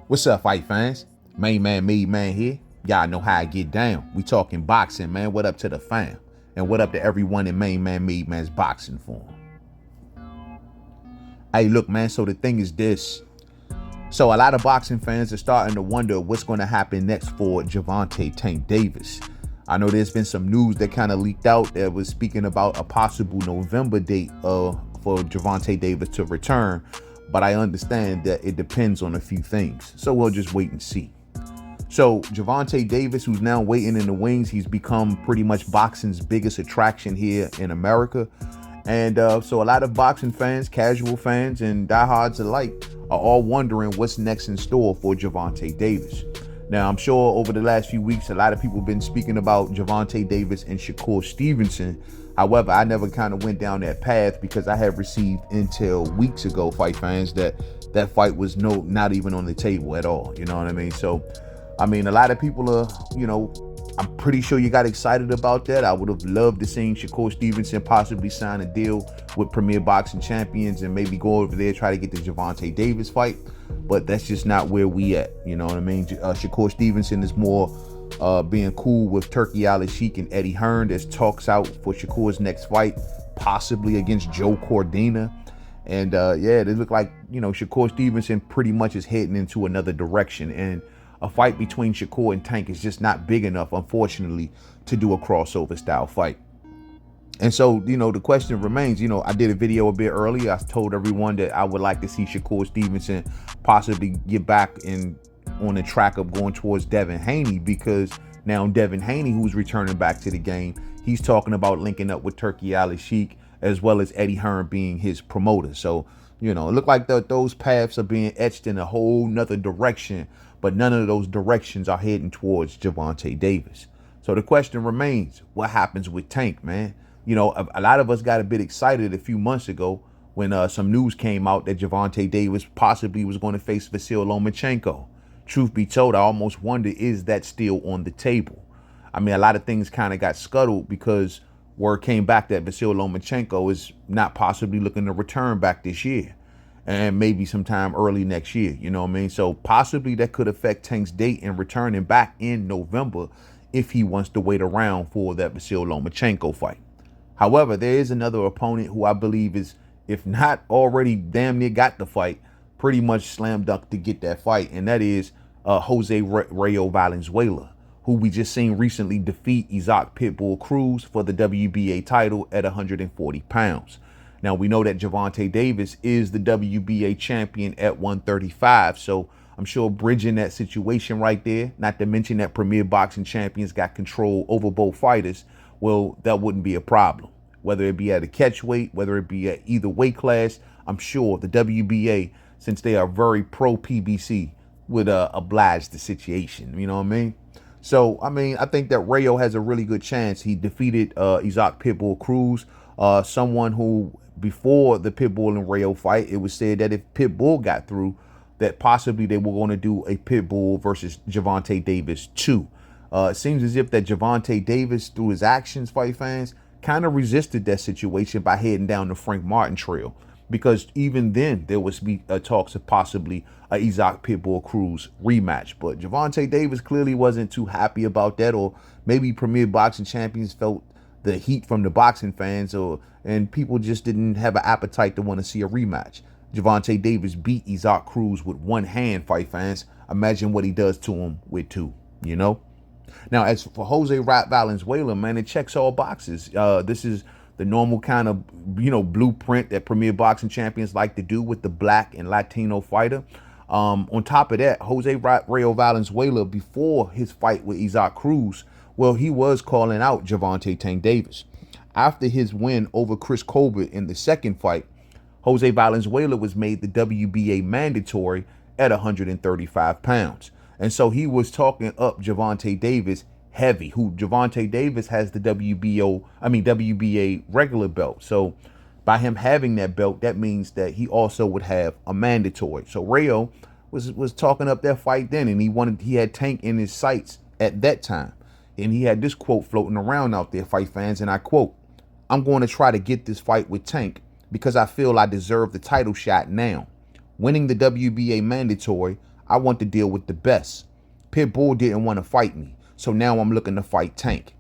What's up, fight fans? Mainman Mademan here. Y'all know how I get down. We talking boxing, man. What up to the fam? And what up to everyone in Mainman Mademan's boxing form? Hey, look, man, so the thing is this. So a lot of boxing fans are starting to wonder what's going to happen next for Gervonta Tank Davis. I know there's been some news that kind of leaked out that was speaking about a possible November date for Gervonta Davis to return, but I understand that it depends on a few things. So we'll just wait and see. So Gervonta Davis, who's now waiting in the wings, he's become pretty much boxing's biggest attraction here in America. And so a lot of boxing fans, casual fans, and diehards alike are all wondering what's next in store for Gervonta Davis. Now, I'm sure over the last few weeks, a lot of people have been speaking about Gervonta Davis and Shakur Stevenson. However, I never kind of went down that path because I had received intel weeks ago, fight fans, that fight was not even on the table at all. You know what I mean? So, I mean, a lot of people are, I'm pretty sure you got excited about that. I would have loved to see Shakur Stevenson possibly sign a deal with Premier Boxing Champions and maybe go over there, try to get the Gervonta Davis fight. But that's just not where we at. You know what I mean? Shakur Stevenson is more being cool with Turki Al-Sheikh and Eddie Hearn. There's talks out for Shakur's next fight, possibly against Joe Cordina. And yeah, they look like, Shakur Stevenson pretty much is heading into another direction. And a fight between Shakur and Tank is just not big enough, unfortunately, to do a crossover style fight. And so, the question remains, I did a video a bit earlier. I told everyone that I would like to see Shakur Stevenson possibly get back on the track of going towards Devin Haney, because now Devin Haney, who's returning back to the game, he's talking about linking up with Turki Al-Sheikh as well as Eddie Hearn being his promoter. So, it looked like those paths are being etched in a whole nother direction, but none of those directions are heading towards Gervonta Davis. So the question remains, what happens with Tank, man? A lot of us got a bit excited a few months ago when some news came out that Gervonta Davis possibly was going to face Vasyl Lomachenko. Truth be told, I almost wonder, is that still on the table? I mean, a lot of things kind of got scuttled because word came back that Vasyl Lomachenko is not possibly looking to return back this year, and maybe sometime early next year, you know what I mean? So possibly that could affect Tank's date in returning back in November if he wants to wait around for that Vasyl Lomachenko fight. However, there is another opponent who I believe is, if not already damn near got the fight, pretty much slam dunk to get that fight, and that is Jose Rayo Valenzuela, who we just seen recently defeat Isaac Pitbull Cruz for the WBA title at 140 pounds. Now, we know that Gervonta Davis is the WBA champion at 135, so I'm sure bridging that situation right there, not to mention that Premier Boxing Champions got control over both fighters, well, that wouldn't be a problem. Whether it be at a catch weight, whether it be at either weight class, I'm sure the WBA, since they are very pro-PBC, would oblige the situation, you know what I mean? So, I mean, I think that Rayo has a really good chance. He defeated Isaac Pitbull Cruz, someone who, before the Pitbull and Rayo fight, it was said that if Pitbull got through, that possibly they were going to do a Pitbull versus Gervonta Davis 2. It seems as if that Gervonta Davis, through his actions, fight fans, kind of resisted that situation by heading down the Frank Martin trail, because even then there was talks of possibly a Isaac Pitbull Cruz rematch. But Gervonta Davis clearly wasn't too happy about that, or maybe Premier Boxing Champions felt the heat from the boxing fans, and people just didn't have an appetite to want to see a rematch. Gervonta Davis beat Isaac Cruz with one hand, fight fans. Imagine what he does to him with two, Now, as for Jose Valenzuela, man, it checks all boxes. This is the normal kind of, blueprint that Premier Boxing Champions like to do with the black and Latino fighter. On top of that, Jose Rayo Valenzuela, before his fight with Isaac Cruz, well, he was calling out Gervonta Tank Davis. After his win over Chris Colbert in the second fight, Jose Valenzuela was made the WBA mandatory at 135 pounds. And so he was talking up Gervonta Davis heavy, who Gervonta Davis has the WBA regular belt. So by him having that belt, that means that he also would have a mandatory. So Rayo was talking up that fight then, and he had Tank in his sights at that time. And he had this quote floating around out there, fight fans, and I quote, "I'm going to try to get this fight with Tank because I feel I deserve the title shot now. Winning the WBA mandatory, I want to deal with the best. Pitbull didn't want to fight me, so now I'm looking to fight Tank.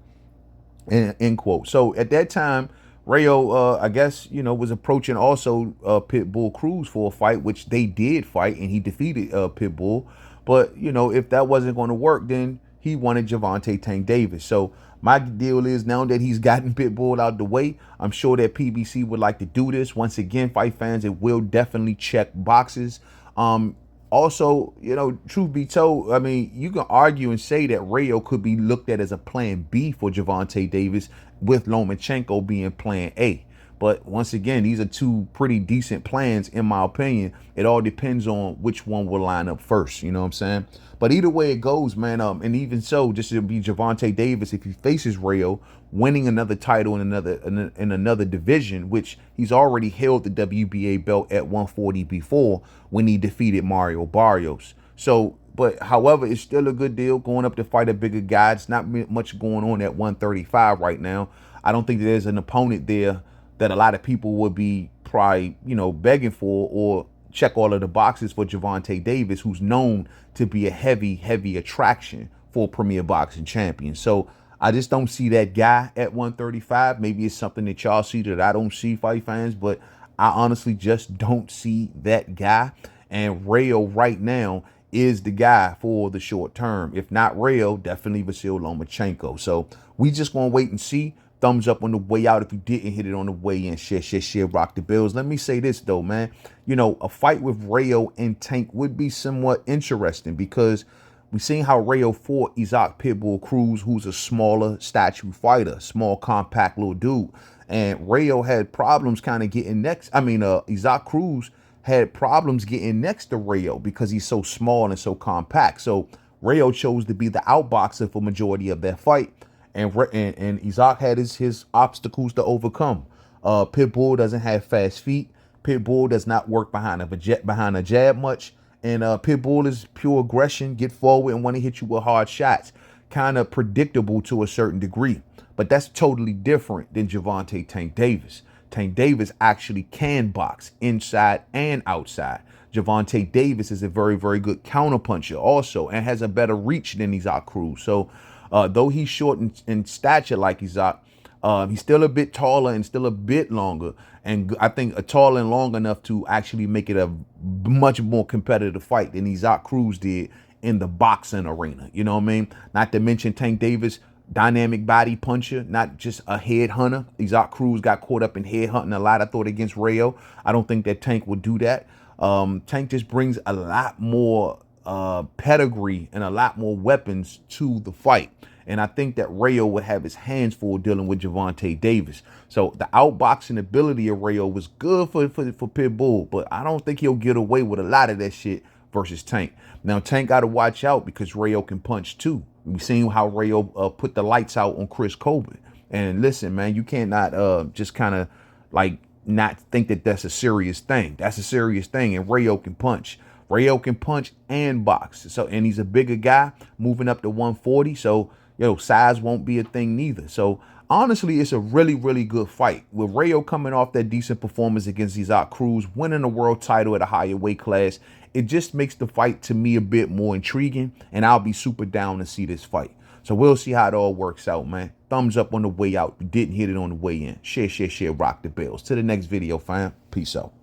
End quote. So at that time, Rayo, I guess, was approaching also Pitbull Cruz for a fight, which they did fight, and he defeated Pitbull. But, if that wasn't going to work, then he wanted Gervonta Tank Davis. So my deal is, now that he's gotten Pitbull out the way, I'm sure that PBC would like to do this. Once again, fight fans, it will definitely check boxes. Also, truth be told, I mean, you can argue and say that Rayo could be looked at as a plan B for Gervonta Davis, with Lomachenko being plan A. But once again, these are two pretty decent plans, in my opinion. It all depends on which one will line up first. You know what I'm saying? But either way it goes, man. And even so, just to be Gervonta Davis, if he faces Rayo, winning another title in another division, which he's already held the WBA belt at 140 before when he defeated Mario Barrios. So, but however, it's still a good deal going up to fight a bigger guy. It's not much going on at 135 right now. I don't think there's an opponent there that a lot of people would be probably, begging for, or check all of the boxes for Gervonta Davis, who's known to be a heavy attraction for a premier boxing champion. So I just don't see that guy at 135. Maybe it's something that y'all see that I don't see, fight fans, but I honestly just don't see that guy. And Rayo right now is the guy for the short term. If not Rayo, definitely Vasil Lomachenko. So we just gonna wait and see. Thumbs up on the way out if you didn't hit it on the way in. Share, rock the bills. Let me say this though, man. A fight with Rayo and Tank would be somewhat interesting, because we seen how Rayo fought Isaac Pitbull Cruz, who's a smaller statue fighter, small, compact little dude. And Rayo had problems kind of getting next. Isaac Cruz had problems getting next to Rayo because he's so small and so compact. So Rayo chose to be the outboxer for majority of that fight. And Isaac had his obstacles to overcome. Pitbull doesn't have fast feet. Pitbull does not work behind a jab much. And Pitbull is pure aggression, get forward and want to hit you with hard shots. Kind of predictable to a certain degree. But that's totally different than Gervonta Tank Davis. Tank Davis actually can box inside and outside. Gervonta Davis is a very, very good counterpuncher also, and has a better reach than Isaac Cruz. So though he's short in stature like Isaac, he's still a bit taller and still a bit longer. And I think tall and long enough to actually make it a much more competitive fight than Isaac Cruz did in the boxing arena. You know what I mean? Not to mention Tank Davis, dynamic body puncher, not just a head hunter. Isaac Cruz got caught up in head hunting a lot, I thought, against Rayo. I don't think that Tank would do that. Tank just brings a lot more pedigree and a lot more weapons to the fight. And I think that Rayo would have his hands full dealing with Gervonta Davis. So the outboxing ability of Rayo was good for Pitbull, but I don't think he'll get away with a lot of that shit versus Tank. Now, Tank got to watch out because Rayo can punch too. We've seen how Rayo put the lights out on Chris Colbert. And listen, man, you cannot just kind of like not think that that's a serious thing. That's a serious thing, and Rayo can punch. Rayo can punch and box. So, and he's a bigger guy moving up to 140. So, size won't be a thing neither. So honestly, it's a really, really good fight. With Rayo coming off that decent performance against Isaac Cruz, winning a world title at a higher weight class, it just makes the fight to me a bit more intriguing, and I'll be super down to see this fight. So we'll see how it all works out, man. Thumbs up on the way out. If you didn't hit it on the way in. Share, rock the bells. To the next video, fam. Peace out.